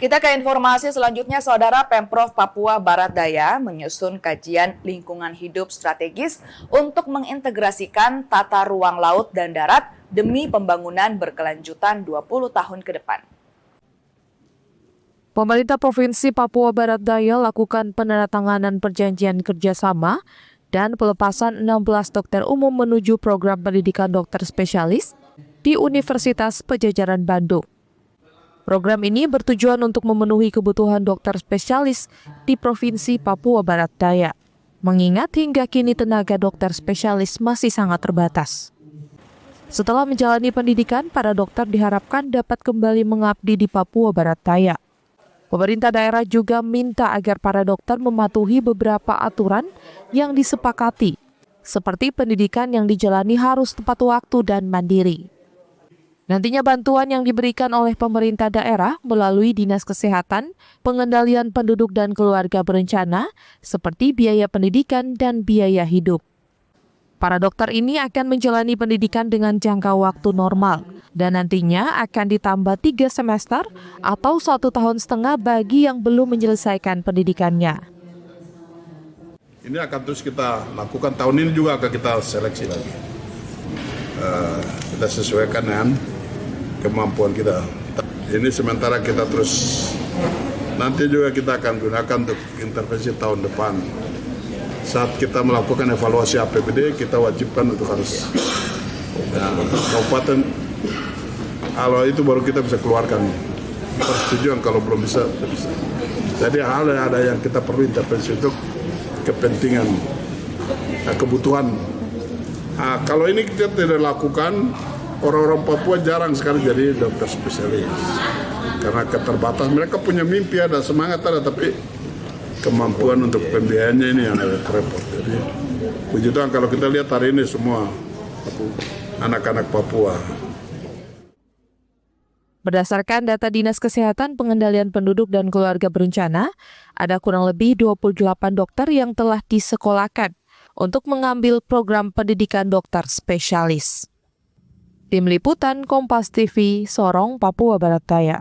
Kita ke informasi selanjutnya, Saudara. Pemprov Papua Barat Daya menyusun kajian lingkungan hidup strategis untuk mengintegrasikan tata ruang laut dan darat demi pembangunan berkelanjutan 20 tahun ke depan. Pemerintah Provinsi Papua Barat Daya lakukan penandatanganan perjanjian kerjasama dan pelepasan 16 dokter umum menuju program pendidikan dokter spesialis di Universitas Padjadjaran Bandung. Program ini bertujuan untuk memenuhi kebutuhan dokter spesialis di Provinsi Papua Barat Daya, mengingat hingga kini tenaga dokter spesialis masih sangat terbatas. Setelah menjalani pendidikan, para dokter diharapkan dapat kembali mengabdi di Papua Barat Daya. Pemerintah daerah juga minta agar para dokter mematuhi beberapa aturan yang disepakati, seperti pendidikan yang dijalani harus tepat waktu dan mandiri. Nantinya bantuan yang diberikan oleh pemerintah daerah melalui Dinas Kesehatan, Pengendalian Penduduk dan Keluarga Berencana, seperti biaya pendidikan dan biaya hidup. Para dokter ini akan menjalani pendidikan dengan jangka waktu normal, dan nantinya akan ditambah 3 semester atau 1,5 tahun bagi yang belum menyelesaikan pendidikannya. Ini akan terus kita lakukan, tahun ini juga akan kita seleksi lagi. Kita sesuaikan dengan kemampuan kita. Ini sementara kita terus, nanti juga kita akan gunakan untuk intervensi tahun depan. Saat kita melakukan evaluasi APBD, kita wajibkan untuk harus kabupaten, kalau itu baru kita bisa keluarkan persetujuan, kalau belum bisa, bisa. Jadi hal ada yang kita perlu intervensi untuk kepentingan, kebutuhan. Kalau ini kita tidak lakukan, orang-orang Papua jarang sekali jadi dokter spesialis. Karena keterbatas, mereka punya mimpi, ada semangat, ada, tapi kemampuan untuk pembiayaannya ini yang agak repot. Jadi, puji Tuhan kalau kita lihat hari ini semua anak-anak Papua. Berdasarkan data Dinas Kesehatan, Pengendalian Penduduk dan Keluarga Berencana, ada kurang lebih 28 dokter yang telah disekolahkan untuk mengambil program pendidikan dokter spesialis. Tim Liputan Kompas TV, Sorong, Papua Barat Daya.